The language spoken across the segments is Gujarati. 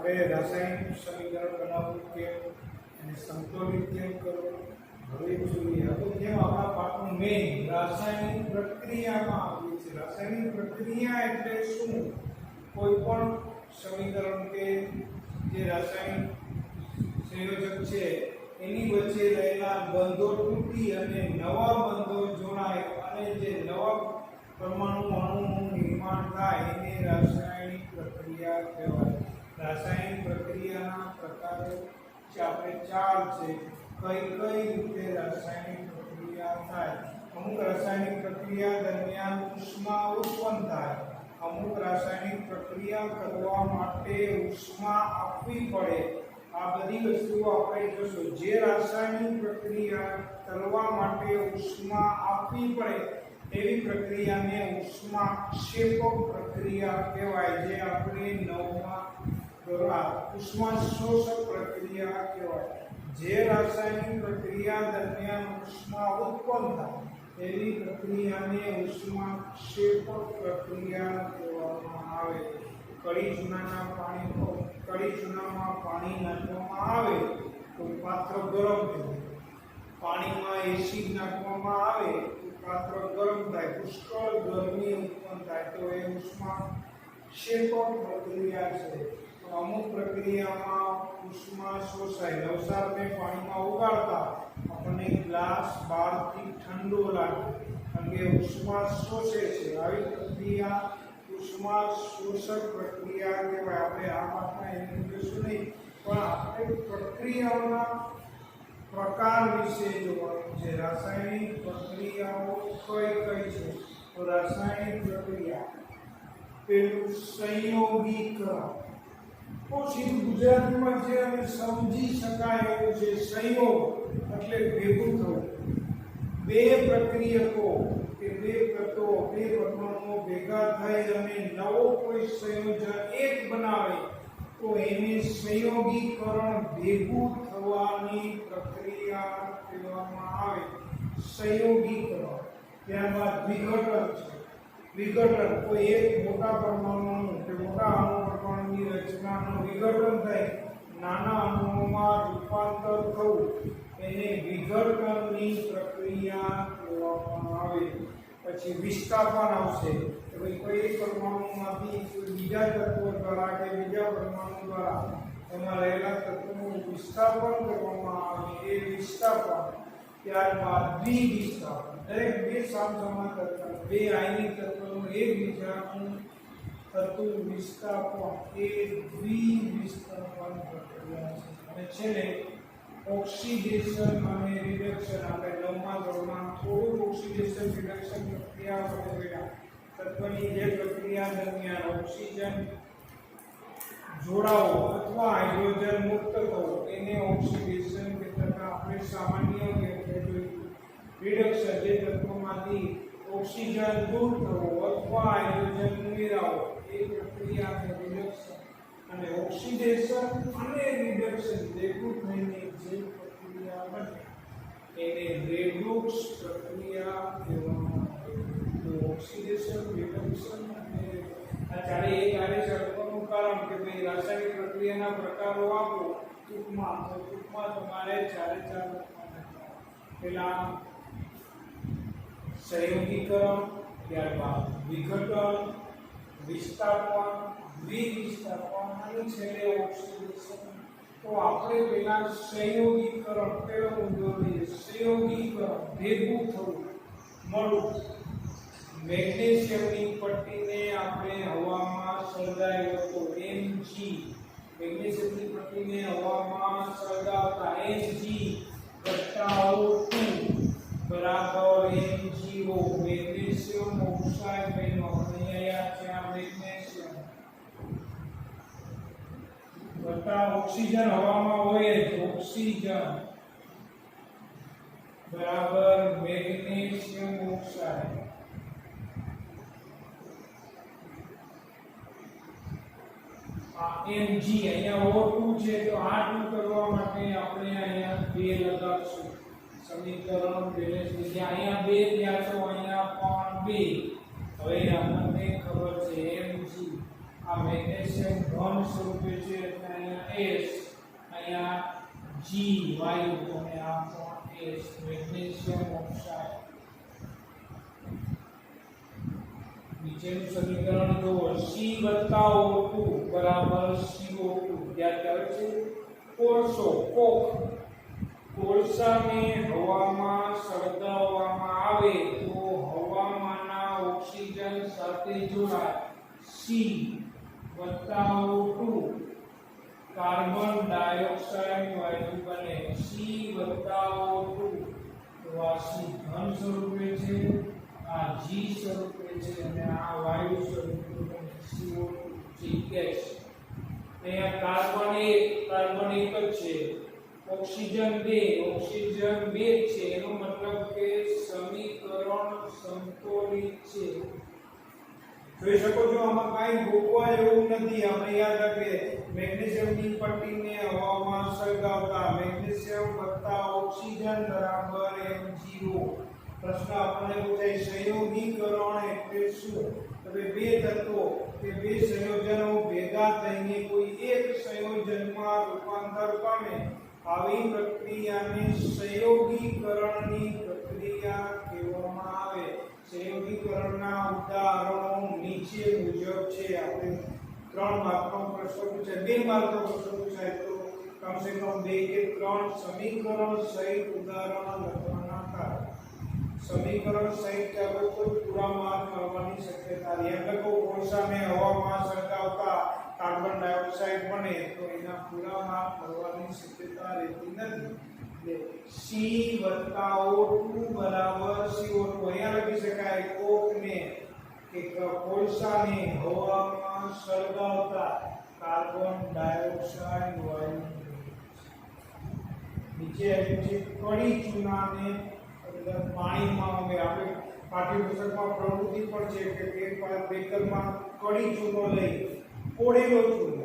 આપણે રાસાયણિક સમીકરણ બનાવવું કેમ અને સંતુલિત કેમ કરવું હવે જોઈએ. હવે જેમ આપણા પાઠનું મેઇન રાસાયણિક પ્રક્રિયામાં આવીએ છીએ. રાસાયણિક પ્રક્રિયા એટલે શું? કોઈ પણ સમીકરણ કે જે રાસાયણિક સંયોજક છે એની વચ્ચે રહેલા બંધો તૂટી અને નવા બંધો જોડાય અને જે નવા પરમાણુ અણુનું નિર્માણ થાય એને રાસાયણિક પ્રક્રિયા કહેવાય. રાસાયણિક પ્રક્રિયાના પ્રકારો જે આપણે ચાર છે. કઈ રીતે રાસાયણિક પ્રક્રિયા થાય? અમુક રાસાયણિક પ્રક્રિયા દરમિયાન ઉષ્મા ઉત્પન્ન થાય. અમુક રાસાયણિક પ્રક્રિયા કરવા માટે ઉષ્મા આપવી પડે. આ બધી વસ્તુઓ આપણે જોશું. જે રાસાયણિક પ્રક્રિયા કરવા માટે ઉષ્મા આપવી પડે એવી પ્રક્રિયાને ઉષ્માક્ષેપક પ્રક્રિયા કહેવાય. જે આપણે નવમા ધોરણ ઉષ્મા શોષક પ્રક્રિયા કહેવાય. જે રાસાયણિક પ્રક્રિયા દરમિયાન ઉષ્મા ઉત્પન્ન થાય એવી પ્રક્રિયાને ઉષ્માક્ષેપક પ્રક્રિયા કહેવામાં આવે. કડી ચૂનામાં પાણી નાખવામાં આવે તો પાત્ર ગરમ થાય. પાણીમાં એસિડ નાખવામાં આવે તો પાત્ર ગરમ થાય. પુષ્કળ ગરમી ઉત્પન્ન થાય તો એ ઉષ્માક્ષેપક પ્રક્રિયા છે. અમુક પ્રક્રિયામાં ઉષ્મા શોષાય. નવસારને પાણીમાં ઉગાડતા આપણને ગ્લાસ બહારથી ઠંડો લાગે કારણ કે ઉષ્મા શોષે છે. આવી પ્રક્રિયા ઉષ્મા શોષક પ્રક્રિયા કહેવાય. આપણે આ પાઠમાં એનું જોઈશું નહીં, પણ આપણે પ્રક્રિયાઓના પ્રકાર વિશે જોવાનું છે. રાસાયણિક પ્રક્રિયાઓ કઈ છે? તો રાસાયણિક પ્રક્રિયા પેલું સંયોગીકરણ. ઓછી ગુજરાતીમાં છે અને સમજી શકાય એવું છે. સંયોગ એટલે ભેગું થવું. બે પ્રક્રિયકો કે બે તત્વો બે પરમાણુઓ ભેગા થઈ અને નવો કોઈ સંયોજન એક બનાવે તો એને સંયોગીકરણ ભેગું થવાની પ્રક્રિયા કહેવામાં આવે. સંયોગીકરણ. ત્યારબાદ વિઘટન છે. વિઘટન કોઈ એક મોટા પરમાણુ કે મોટા અણુ પરમાણુની રચનાનું વિઘટન થાય નાના અણુઓમાં રૂપાંતર થવું એને વિઘટનની પ્રક્રિયા કહેવામાં આવે. પછી વિસ્થાપન આવશે. તો કોઈ એક પરમાણુમાંથી બીજા તત્વો દ્વારા કે બીજા પરમાણુ દ્વારા એમાં રહેલા તત્વોનું વિસ્થાપન કરવામાં આવે એ વિસ્થાપન. ત્યારબાદ દ્વિવિસ્થાપન. દરેક બે સામસામા તત્વો બે આયનિક તત્વોનું એકબીજાનું થતું વિસ્થાપન એ દ્વિવિસ્થાપન પ્રક્રિયા છે. અને છેલ્લે ઓક્સિડેશન અને રિડક્શન. આપણે નવમા ધોરણમાં થોડું ઓક્સિડેશન રિડક્શન પ્રક્રિયા ભણ્યા. તત્વની જે પ્રક્રિયા દરમિયાન ઓક્સિજન જોડાવો અથવા હાઇડ્રોજન મુક્ત થવો એને ઓક્સિડેશન કહેતા. આપણે સામાન્ય રિડક્શન જે તત્વોમાંથી ઓક્સિજન દૂર થવો અથવા હાઇડ્રોજન ઉમેરાવો એ પ્રક્રિયાને રિડક્શન. અને ઓક્સિડેશન અને રિડક્શન ભેગું થઈને જે પ્રક્રિયા બને એને રેડોક્સ પ્રક્રિયા કહેવામાં આવે. તો ઓક્સિડેશન રિડક્શન અને આ ચારે એક આરે શબ્દોનું કારણ કે ભાઈ રાસાયણિક પ્રક્રિયાના પ્રકારો આપો ટૂંકમાં. તો ટૂંકમાં તમારે ચારે ચાર લખવાના. પહેલા સંયોગીકરણ, ત્યારબાદ વિઘટન, વિસ્થાપન, દ્વિવિસ્થાપન અને છેલ્લે ઓક્સિડેશન. તો આપણે પહેલા સંયોગીકરણ પેલો મુદ્દો લઈએ. સંયોગીકરણ ભેગું થવું મળવું. મેગ્નેશિયમની પટ્ટીને આપણે હવામાં સળગાવ્યો તો Mg. મેગ્નેશિયમની પટ્ટીને હવામાં સળગાવતા Mg + O2 બરાબર MgO. મેગ્નેશિયમ ઓક્સાઇડ બન્યો. અહીંયા છે આ મેગ્નેશિયમ વત્તા ઓક્સિજન હવામાં હોય તો ઓક્સિજન બરાબર મેગ્નેશિયમ ઓક્સાઇડ. આ Mg અહીંયા O2 છે તો આ 2 કરવા માટે આપણે અહીંયા 2 લગાવશું. સમીકરણ બેલેન્સ લીધા. અહીંયા 2 ત્યાં તો અહીંયા પણ 2. હવે આપણને ખબર છે Mg આ મેગ્નેશિયમ ઘન સ્વરૂપે છે એટલે અહીંયા S, અહીંયા G વાયુ અને આ પણ S મેગ્નેશિયમ ઓક્સાઇડ. નીચેનું સમીકરણ જુઓ C+O2 બરાબર CO2. યાદ આવે છે કોલસો કોક કોલસાને હવામાં સળગાવવામાં આવે તો હવામાંના ઓક્સિજન સાથે જોડાય C+O2 કાર્બન ડાયોક્સાઇડ વાયુ બને C+O2 તો આ C ઘન સ્વરૂપે છે આ G સ્વરૂપે છે અને આ વાયુ સ્વરૂપે બને CO2 ગેસ. અહીંયા કાર્બન 1 જ છે ઓક્સિજન 2 છે એનો મતલબ કે સમીકરણ સંતુલિત છે. જોઈ શકો છો આમાં કાંઈ ગોખવા જેવું નથી. આપણે યાદ રાખીએ મેગ્નેશિયમની પટ્ટીને હવામાં સળગાવતા મેગ્નેશિયમ વત્તા ઓક્સિજન બરાબર Mg0. પ્રશ્ન આપણને પૂછાય સંયોગીકરણ એટલે શું? હવે બે તત્વો કે બે સંયોજનો ભેગા થઈને કોઈ એક સંયોજનમાં રૂપાંતર પામે આવી પ્રક્રિયાને સંયોગીકરણની પ્રક્રિયા કહેવામાં આવે. સંયોગીકરણના ઉદાહરણો નીચે મુજબ છે. આપણે 3 માર્કનો પ્રશ્ન પૂછાય 2 માર્કનો પ્રશ્ન પૂછાય તો કમસે કમ 2 કે 3 સમીકરણ સહિત ઉદાહરણ લખવાના હતા. સમીકરણ સહિત ચાલો તો પૂરા માર્ક મળવાની શક્યતા રહે. એટલે કે કોલસાને હવામાં સળગાવતા કાર્બન ડાયોક્સાઇડ બને તો એના પૂરા માર્ક મળવાની શક્યતા રહેતી નથી. C+O2 બરાબર CO2. અહીંયા લખી શકાય કોકને કે કોલસાને હવામાં સળગાવતા કાર્બન ડાયોક્સાઇડ વાયુ. નીચે આવ્યું છે કડી ચૂનાને પાણીમાં આપણે પાઠ્યપુસ્તકમાં પ્રવૃત્તિ પણ છે કે એક બેકરમાં કડી ચૂનો લઈ કોળેલો ચૂનો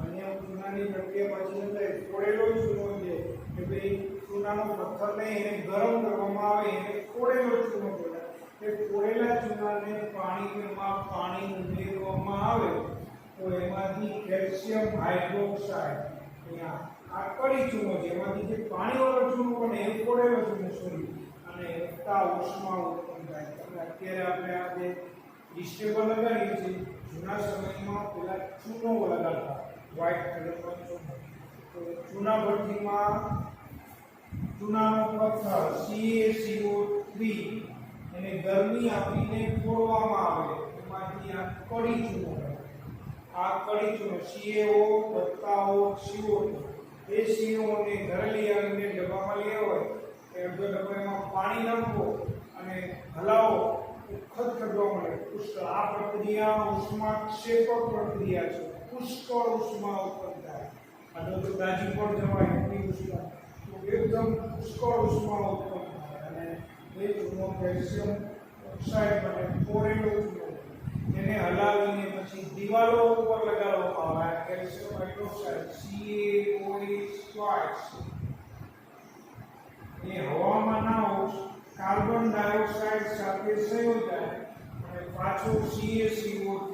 અને ચૂનાની પ્રક્રિયા પછી થાય કોળેલો ચૂનો છે કે ભાઈ ચૂનાનો પથ્થરને એને ગરમ કરવામાં આવે એને કોળેલો ચૂનો કહેવાય. એ કોળેલા ચૂનાને પાણી ઉમેરવામાં આવે તો એમાંથી કેલ્શિયમ હાઇડ્રોક્સાઇડ અહીંયા આ કડી ચૂનો છે એમાંથી જે પાણીવાળો ચૂનો બને એ કોળેલો ચૂનો સોરી અને તા ઉષ્મા ઉત્પન્ન થાય. અત્યારે આપણે આ જે ડિસ્ટેબલ લગાડીએ છીએ જૂના સમયમાં પેલા ચૂનો લગાડતા વ્હાઇટ કલરનો ચૂનો. તો ચૂના ભઠ્ઠીમાં ચૂનાનો પથ્થર CaCO3 એને ગરમી આપીને ફોડવામાં આવે એમાંથી આ કડી ચૂનો બને. આ કડી ચૂનો CaO+O CO2 એ CO ને ઘરે લઈ આવીને ડબ્બામાં લઈ હોય જો ડબ્બામાં પાણી નાખો અને હલાવો ખદખદવા મળે પુષ્કળ. આ પ્રક્રિયા ઉષ્માક્ષેપક પ્રક્રિયા છે. પુષ્કળ ઉષ્મા ઉત્પન્ન થાય. આ તો દાજી પર જવાય એટલી ઉષ્મા તો એકદમ પુષ્કળ ઉષ્મા ઉત્પન્ન થાય અને એ ચૂનો કેલ્શિયમ ઓક્સાઇડ બને કોરેલો ચૂનો. એને હલાવીને પછી દિવાલો ઉપર લગાડવામાં આવે કેલ્શિયમ હાઇડ્રોક્સાઇડ CaOH એ હવામાંના કાર્બન ડાયોક્સાઇડ સાથે સંયોજાય અને પાછો CaCO3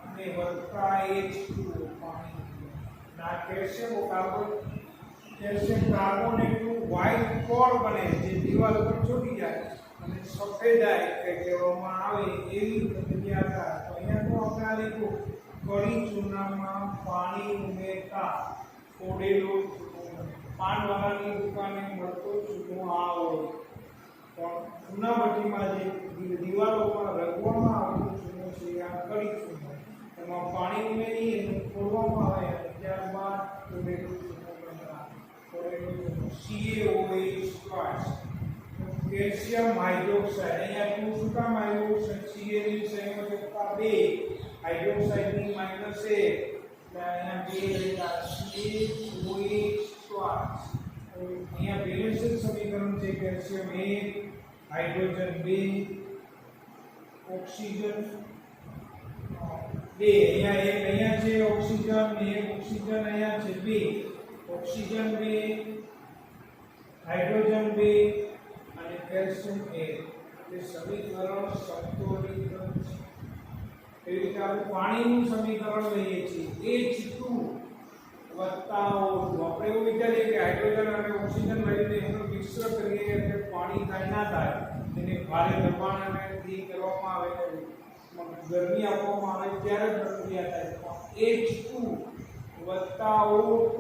અને વત્તા H2O પાણી. ના કેલ્શિયમ કાર્બન એટલું વ્હાઇટ કોર બને જે દિવાલ પર ચોટી જાય અને સફેદાઈ કહેવામાં આવે એવી પ્રક્રિયા થાય. તો અહીંયા તો આપણે આ લીધું કડી ચૂનામાં પાણી ઉમેરતા ફોડેલો પાનવાળાની દુકાને મળતો ચૂનો આ હોય પણ ચૂના ભઠ્ઠીમાં જે દિવાલો પર રગવામાં આવેલો ચૂનો છે આ કડી ચૂનો. એમાં પાણી ઉમેરી એને ફોડવામાં આવે ત્યારબાદ ફોડેલો ચૂનો બનતા ફોડેલો ચૂનો CaOH. કેલ્શિયમ હાઇડ્રોક્સાઇડ અહીંયા ટુ શું કામ આવ્યું? Ca ની સંયોજકતા 2 હાઇડ્રોક્સાઇડની -1 અહીંયા 2 લેતા CaOH. અહીંયા બેલેન્સ્ડ સમીકરણ છે કેલ્શિયમ 1 હાઇડ્રોજન 2 ઓક્સિજન 2 અહીંયા છે ઓક્સિજન ને ઓક્સિજન અહીંયા છે 2 ઓક્સિજન 2 હાઇડ્રોજન 2 અને કેલ્શિયમ 1 એટલે સમીકરણ સંતુલિત છે. એવી રીતે આપણે પાણીનું સમીકરણ લઈએ છીએ H2 વત્તા O2. આપણે એવું વિચારીએ કે હાઇડ્રોજન અને ઓક્સિજન વાયુને એનું મિશ્ર કરીએ એટલે પાણી થાય ના થાય, તેને ભારે દબાણ અને થી કરવામાં આવે ગરમી આપવામાં આવે ત્યારે પ્રક્રિયા થાય. H2 વત્તા O2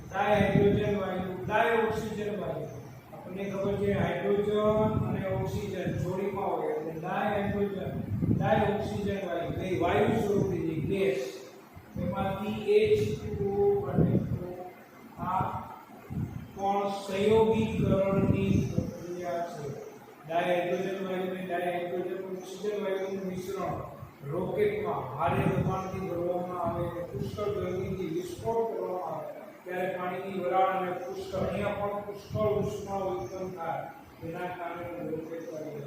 ડાયહાઇડ્રોજન વાયુ ડાયઓક્સિજન વાયુ. આપણને ખબર છે હાઇડ્રોજન અને ઓક્સિજન જોડીમાં હોય એટલે ડાયહાઇડ્રોજન ડાયઓક્સિજન વાયુ બે વાયુ સ્વરૂપની ગેસ. એમાંથી H2O અને આ પણ સંયોગીકરણની પ્રક્રિયા છે. ડાયહાઇડ્રોજન વાયુ અને ડાયહાઇડ્રોજન ઓક્સિજન વાયુનું મિશ્રણ રોકેટમાં ભારે દબાણથી ભરવામાં આવે અને પુષ્કળ ગરમીથી વિસ્ફોટ કરવામાં આવે ત્યારે પાણીની વરાળ અને પુષ્કળ અહીંયા પણ પુષ્કળ ઉષ્મા ઉત્પન્ન થાય, તેના કારણે રોકેટ બને.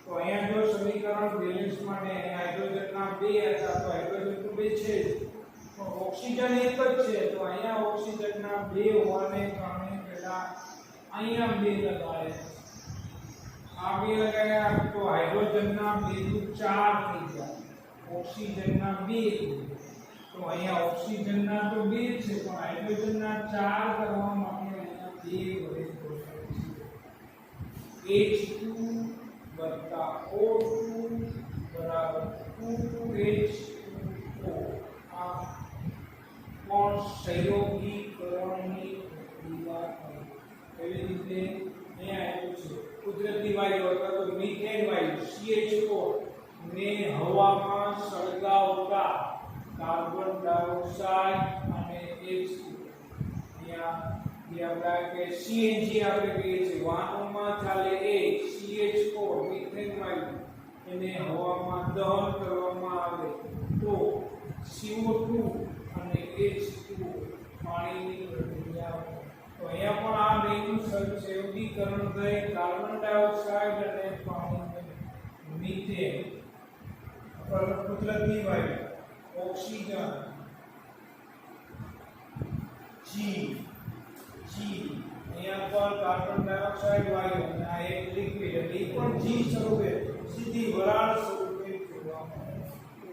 તો અહીંયા જો સમીકરણ બેલેન્સ માટે હાઇડ્રોજનના બે હતા તો હાઇડ્રોજન તો બે છે જ, પણ ઓક્સિજન એક જ છે તો અહીંયા ઓક્સિજનના બે હોવાને કારણે પહેલા અહીંયા બે લગાડે. આ બે લગાડ્યા તો હાઇડ્રોજનના બે નું 4 થઈ ગયા, ઓક્સિજનના બે. તો અહીંયા ઓક્સિજનના તો બે છે પણ હાઇડ્રોજનના 4 કરવા માટે અહીંયા બે વડે H2 વત્તા O2 બરાબર 2H2O. આ પણ સંયોગીકરણની પ્રક્રિયા છે. એવી રીતે અહીંયા આવ્યું છે કુદરતી વાયુ અથવા તો મિથેન વાયુ CH4 ને હવામાં સળગાવતા કાર્બન ડાયોક્સાઇડ અને H2. અહીંયા કે CNG આપણે કહીએ છીએ વાહનોમાં ચાલે એ CH4 મિથેન વાયુ એને હવામાં દહન કરવામાં આવે તો CO2 અને H2 પાણીની પ્રક્રિયા. તો અહીંયા પણ આ બેનું સંયોગીકરણ થઈ કાર્બન ડાયોક્સાઇડ અને પાણી મિથેન. કુદરતી વાયુ ઓક્સિજન G અહીંયા પર કાર્બન ડાયોક્સાઇડ વાયુ અને આ એક લિક્વિડ એટલે પણ G સ્વરૂપે સીધી વરાળ સ્વરૂપે જોવામાં આવે. તો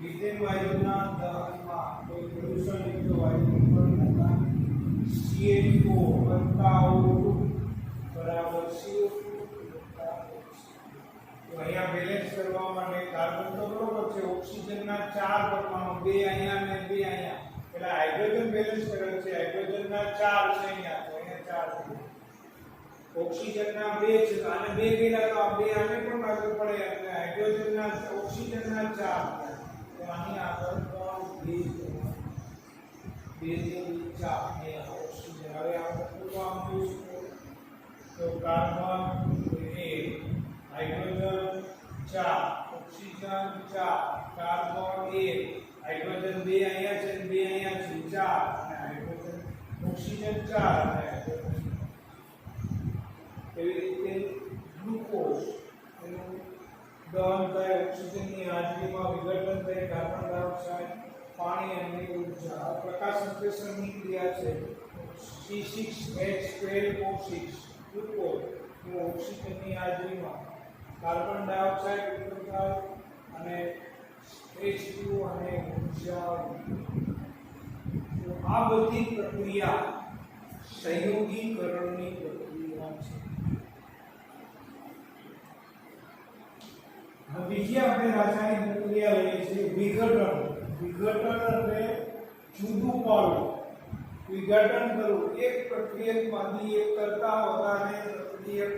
મિથેન વાયુના દહનમાં કોઈ પ્રદૂષણયુક્ત વાયુ ઉત્પન્ન થતા CH4 વત્તા O2 બરાબર CO2 વત્તા H2. તો અહીંયા બેલેન્સ કરવા માટે કાર્બન તો બરોબર છે, ઓક્સિજનના 4 પરમાણુ બે અહીંયા અને બે અહીંયા. એટલે હાઇડ્રોજન બેલેન્સ કરેલ છે, હાઇડ્રોજનના 4 છે અહીંયા તો અહીંયા 4 છે. ઓક્સિજનના 2 છે તો આને 2 કર્યા તો આ 2 આને પણ લાગુ પડે એટલે હાઇડ્રોજનના ઓક્સિજનના 4 થાય. તો આની આગળ પણ 2 થી 4 એ ઓક્સિજન. હવે આપણે પૂરું આમ જોઈશું તો carbon 1 hydrogen 4 oxygen 4 carbon 1 hydrogen 2 અહીંયા છે 2 અહીંયા છે 4 અને હાઇડ્રોજન ઓક્સિજન 4 અને એવી રીતે ગ્લુકોઝ એનું દહન થાય ઓક્સિજનની હાજરીમાં વિઘટન થાય કાર્બન ડાયોક્સાઇડ પાણી અને ઊર્જા. પ્રકાશ સંશ્લેષણની ક્રિયા છે C6H12O6 ગ્લુકોઝ ઓક્સિજનની હાજરીમાં કાર્બન ડાયોક્સાઇડ ઉત્પન્ન થાય અને H2 અને ઊર્જા. તો આ બધી પ્રક્રિયા સંયોગીકરણની પ્રક્રિયા છે. બીજી આપણે રાસાયણિક પ્રક્રિયા લઈએ છીએ વિઘટન. વિઘટન એટલે જુદું પાડવું, વિઘટન કરવું. એક પ્રક્રિયકમાંથી એક કરતા વધારે પ્રક્રિયક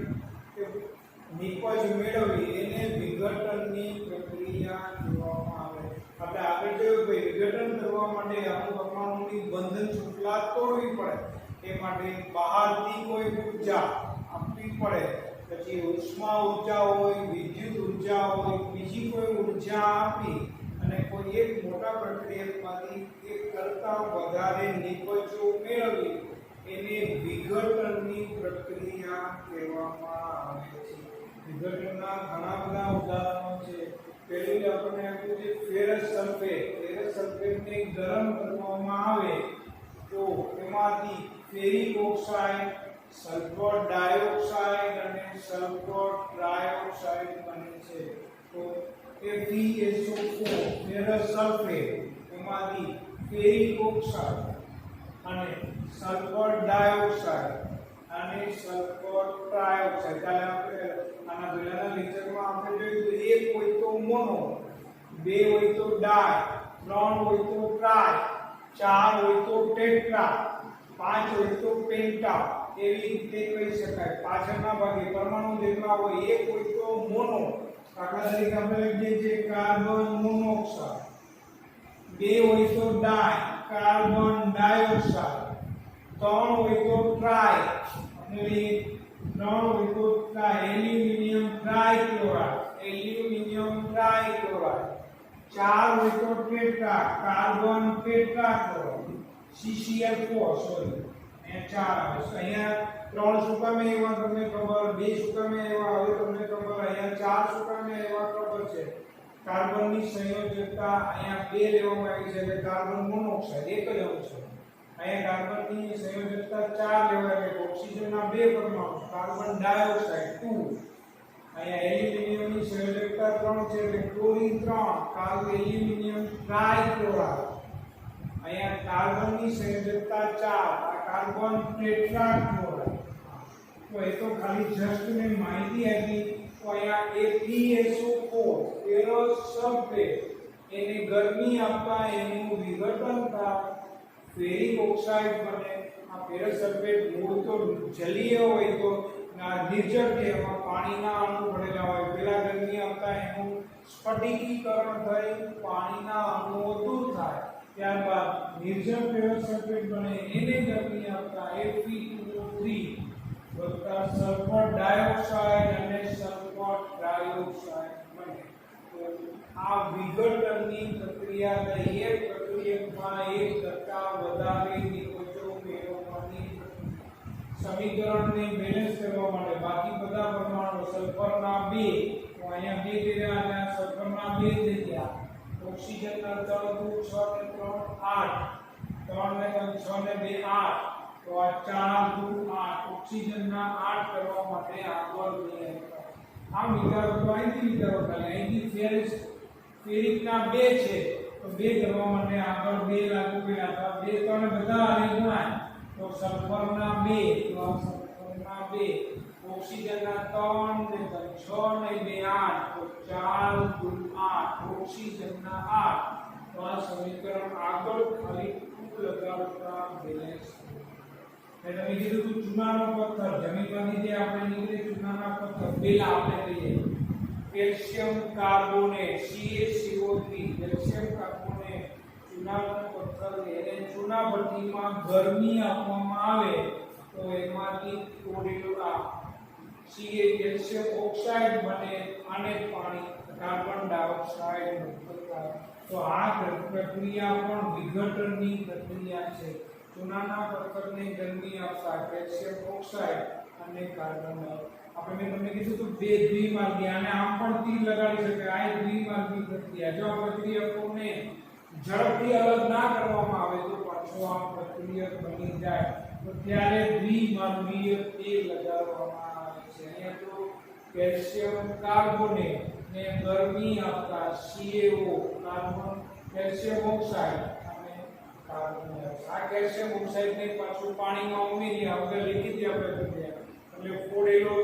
નિપજ મેળવી એને વિઘટનની પ્રક્રિયા કહેવામાં આવે. આપણે આગળ જોયું કે વિઘટન કરવા માટે અમુક પરમાણુની બંધન શૃંખલા તોડવી પડે, એ માટે બહારથી કોઈ ઊર્જા આપવી પડે, પછી ઉષ્મા ઊર્જા હોય, વિદ્યુત ઊર્જા હોય, બીજી કોઈ ઊર્જા આપી અને કોઈ એક મોટા પ્રક્રિયકમાંથી એક કરતા વધારે નિપજો મેળવી એને વિઘટનની પ્રક્રિયા કહેવામાં આવે છે. વિઘટનના ઘણા બધા ઉદાહરણો છે. પહેલું આપણને આપ્યું છે ફેરસ સલ્ફેટ. ફેરસ સલ્ફેટને ગરમ કરવામાં આવે તો એમાંથી ફેરિક ઓક્સાઇડ, સલ્ફર ડાયોક્સાઇડ અને સલ્ફર ટ્રાયોક્સાઇડ બને છે. તો FeSO4 ફેરસ સલ્ફેટ એમાંથી ફેરિક ઓક્સાઇડ અને સલ્ફર ડાયોક્સાઇડ અને સલ્ફર ટ્રાયોક્સાઇડ. કાલે આપણે આના પહેલાના લેક્ચરમાં આપણે જોયું તો એક હોય તો મોનો, બે હોય તો ડાય, ત્રણ હોય તો ટ્રાય, ચાર હોય તો ટેટ્રા, પાંચ હોય તો પેન્ટા. એવી રીતે કહી શકાય. પાછળના ભાગે પરમાણુ જેટલા હોય, એક હોય તો મોનો, દાખલા તરીકે આપણે લખીએ છીએ કાર્બન મોનોક્સાઇડ, બે હોય તો ડાય, કાર્બન ડાયોક્સાઇડ, ત્રણ હોય તો ટ્રાય, એટલે ત્રણ હોય તો ટ્રાય, એલ્યુમિનિયમ ટ્રાઇક્લોરાઇડ, એલ્યુમિનિયમ ટ્રાઇક્લોરાઇડ, ચાર હોય તો tetra, carbon tetrachloride, CCl4 sorry અહીંયા ચાર આવે છે. અહીંયા ત્રણ શું કામે એવા તમને ખબર, બે શું કામે એવા હવે તમને ખબર, અહીંયા ચાર શું કામે એવા ખબર છે. કાર્બનની સંયોજકતા અહીંયા બે લેવામાં આવી છે એટલે કાર્બન મોનોક્સાઇડ એક જ અંશ છે. અહીંયા કાર્બનની સંયોજકતા ચાર લેવાય છે, ઓક્સિજનના બે પરમાણુ, કાર્બન ડાયોક્સાઇડ 2. અહીંયા એલ્યુમિનિયમની સંયોજકતા 3 છે એટલે ક્લોરીન 3, કાર્બન એલ્યુમિનિયમ ટ્રાઇક્લોરાઇડ. અહીંયા કાર્બનની સંયોજકતા 4, આ કાર્બન ટેટ્રાક્લોરાઇડ. તો એ તો ખાલી જસ્ટ મેં માહિતી આપી. તો અહીંયા FeSO4 ફેરસ સલ્ફેટ એને ગરમી આપતા એનું વિઘટન થાય, ફેરિક ઓક્સાઇડ બને. આ ફેરસ સલ્ફેટ મૂળ તો જલીય હોય તો નિર્જળ કે એમાં પાણીના અણુ ભરેલા હોય, પેલા ગરમી આપતા એનું સ્ફટિકીકરણ થઈ પાણીના અણુઓ દૂર થાય, ત્યારબાદ નિર્જળ ફેરસ સલ્ફેટ બને, એને ગરમી આપતા Fe2O3 વત્તા સલ્ફર ડાયોક્સાઇડ અને સલ્ફર ટ્રાયોક્સાઇડ બને. તો આ વિઘટનની પ્રક્રિયા થઈ. એક પ્રક્રિયકમાં 1% વધારે નિકોચો મેળવવાની સમીકરણને બેલેન્સ કરવા માટે બાકી બધા પરમાણુ સલ્ફરના 2, તો અહીંયા 2 થઈ ગયા અને સલ્ફરના 2 થઈ ગયા. ઓક્સિજનના 3 2 6 ને 3 8, 3 ને 6 ને 2 8, તો આ 4 2 8, ઓક્સિજનના 8 કરવા માટે આગળ જઈએ. આ વિચારો તો અહીંથી વિચારો, ખાલી અહીંથી ફેરિકના 2 છે તો 2 કરવા માટે આગળ 2 લાગુ કર્યા હતા, 2 3 બધા આને ગુણાય તો સલ્ફરના 2, તો આ સલ્ફરના 2, ઓક્સિજનના 3 ને 6 ને 2 8, તો 4 2 8, ઓક્સિજનના 8. તો આ સમીકરણ આગળ ખાલી ટૂંક લગાવતા બેલેન્સ. એટલે તમે કીધું કે ચૂનાનો પથ્થર જમીનમાંથી જે આપણે નીકળે ચૂનાના પથ્થર, પેલા આપણે કહીએ calcium carbonate CaCO3, calcium carbonate ચૂનાનો પથ્થર, એને ચૂના ભઠ્ઠીમાં ગરમી આપવામાં આવે તો એમાંથી તોડેલું આ કેલ્શિયમ ઓક્સાઇડ બને અને પાણી કાર્બન ડાયોક્સાઇડ મુક્ત થાય. તો આ પ્રક્રિયા પણ વિઘટનની પ્રક્રિયા છે. ચૂનાના પથ્થરને ગરમી આપતા કેલ્શિયમ ઓક્સાઇડ અને કાર્બન. આપણે મેં તમને કીધું તો બે દ્વિમાર્ગી, આને આમ પણ તીર લગાડી શકાય. આ દ્વિમાર્ગી પ્રક્રિયા. જો આ પ્રક્રિયકોને ઝડપથી અલગ ના કરવામાં આવે તો પાછો આ પ્રક્રિયક બની જાય, તો ત્યારે દ્વિમાર્ગીય તીર લગાડવામાં આવે છે. અહીંયા તો કેલ્શિયમ કાર્બોનેટ ને ગરમી આપતા CaO કાર્બન કેલ્શિયમ ઓક્સાઇડ અને કાર્બન ડાયોક્સાઇડ. આ કેલ્શિયમ ઓક્સાઇડને પાછું પાણીમાં ઉમેરી આગળ લીધી હતી આપણે પ્રક્રિયા, એટલે ફોડેલો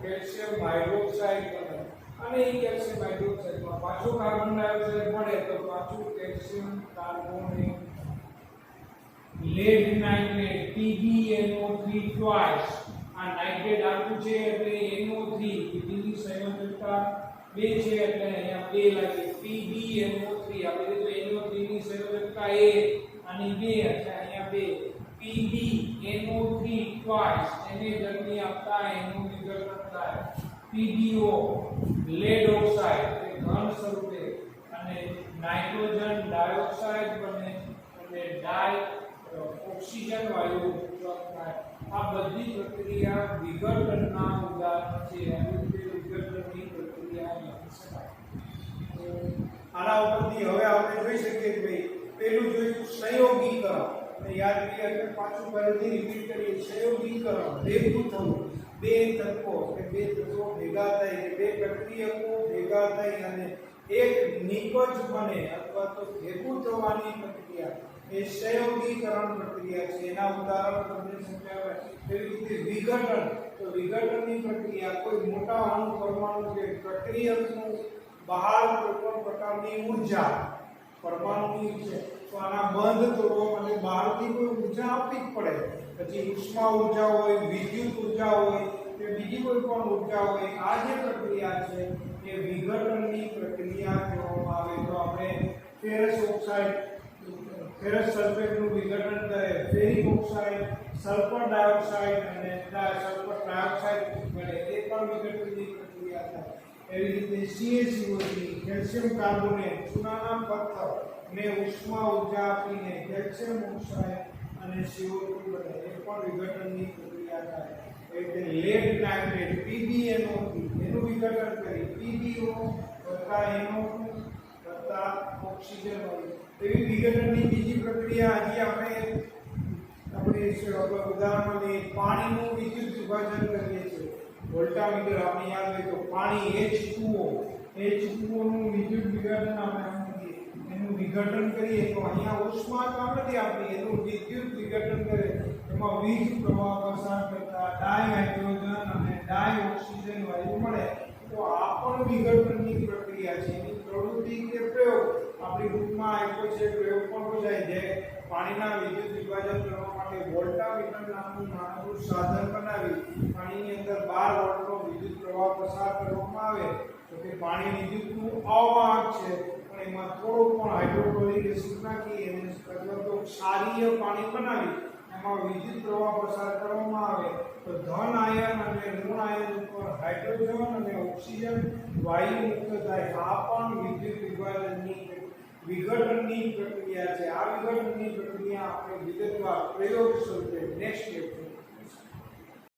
કેલ્શિયમ હાઇડ્રોક્સાઇડ બને અને એ કેલ્શિયમ હાઇડ્રોક્સાઇડમાં પાછું કાર્બન ડાયોક્સાઇડ મળે તો પાછું calcium carbonate. Lead nitrate PbNO3 twice. આ નાઇટ્રેટ આપ્યું છે એટલે NO3 ની સંયોજકતા 2 છે એટલે અહીંયા 2 લાગે. PbNO3 આપણે તો NO3 ની સંયોજકતા 1 અને 2 એટલે અહીંયા 2. PbNO3 ટ્વાઇસ એને ગરમી આપતા એનું વિઘટન થાય. PbO લેડ ઓક્સાઇડ એ ઘન સ્વરૂપે અને નાઇટ્રોજન ડાયોક્સાઇડ બને અને ડાય ઓક્સિજન વાયુ ઉત્પન્ન થાય. આ બધી પ્રક્રિયા વિઘટનના ઉદાહરણ છે. આવી રીતે વિઘટનની પ્રક્રિયા લખી શકાય. આના ઉપરથી હવે આપણે જોઈ શકીએ કે ભાઈ પેલું જોયું સંયોગીકરણ, યાદ કરીએ એટલે પાછું ફરીથી રિપીટ કરીએ. સંયોગીકરણ ભેગું થવું, બે તત્વો ભેગા થઈ, બે પ્રક્રિયકો ભેગા થઈ અને એક નિપજ બને અથવા તો ભેગું થવાની પ્રક્રિયા એ સંયોગીકરણ પ્રક્રિયા છે. એના ઉદાહરણ તમને સમજાવ્યા. એવી રીતે વિઘટન, તો વિઘટનની પ્રક્રિયા કોઈ મોટા અણુ પરમાણુ કે પ્રક્રિયકનું બહાર કોઈ પ્રકારની ઊર્જા પરમાણુની છે તો આના બંધ તોડવા માટે બહારથી કોઈ ઊર્જા આપવી જ પડે. પછી ઉષ્મા ઊર્જા હોય, વિદ્યુત ઊર્જા હોય કે બીજી કોઈ પણ ઊર્જા હોય, આ જે પ્રક્રિયા છે એ વિઘટનની પ્રક્રિયા કહેવામાં આવે. તો આપણે ફેરસ ઓક્સાઇડ, ફેરસ સલ્ફેટનું વિઘટન કરે, ફેરિક ઓક્સાઇડ, સલ્ફર ડાયોક્સાઇડ અને સલ્ફર ટ્રાયોક્સાઇડ બને, એ પણ વિઘટનની પ્રક્રિયા થાય. એવી રીતે CaCO3, કેલ્શિયમ કાર્બોનેટ, ચૂનાના પથ્થર ને ઉષ્મા ઊર્જા આપીને કેલ્શિયમ ઓક્સાઇડ અને CO2 બને, એ પણ વિઘટનની પ્રક્રિયા થાય. એ રીતે લેડ નાઇટ્રેટ PbNO3 એનું વિઘટન કરી PbO NO2 ઓક્સિજન હોય. એવી વિઘટનની બીજી પ્રક્રિયા હજી આપણે ઉદાહરણમાં લઈએ, પાણીનું વિદ્યુત વિભાજન કરીએ છીએ. વોલ્ટામીટર આપણે યાદ હોય તો પાણી H2O નું વિદ્યુત વિઘટન આપણે એનું વિઘટન કરીએ તો અહીંયા ઉષ્મા તો નથી આપણી, એનું વિદ્યુત વિઘટન કરે એમાં વીજ પ્રવાહ પસાર કરતા ડાયહાઇડ્રોજન અને ડાયઓક્સિજન વાયુ મળે. તો આ પણ વિઘટનની પ્રક્રિયા છે. એની પ્રવૃત્તિ કે પ્રયોગ આપણી બુકમાં આપ્યો છે. પ્રયોગ પણ પૂછાય છે. પાણીના વિદ્યુત વિભાજન કરવા માટે વોલ્ટામીટર નામનું નાનું સાધન બનાવી પાણીની અંદર 12 વોલ્ટનો વિદ્યુત પ્રવાહ પસાર કરવામાં આવે તો કે પાણી વિદ્યુતનું અવાહક છે, પણ એમાં થોડું પણ હાઇડ્રોક્લોરિક એસિડ નાખી અને અથવા તો ક્ષારીય પાણી બનાવી એમાં વિદ્યુત પ્રવાહ પસાર કરવામાં આવે તો ધન આયન અને ઋણ આયન ઉપર હાઇડ્રોજન અને ઓક્સિજન વાયુ મુક્ત થાય. આ પણ વિદ્યુત વિઘટનની પ્રક્રિયા છે. આ વિઘટનની પ્રક્રિયા આપણે વિગતવાર પ્રયોગ સ્વરૂપે નેક્સ્ટ લેક્ચર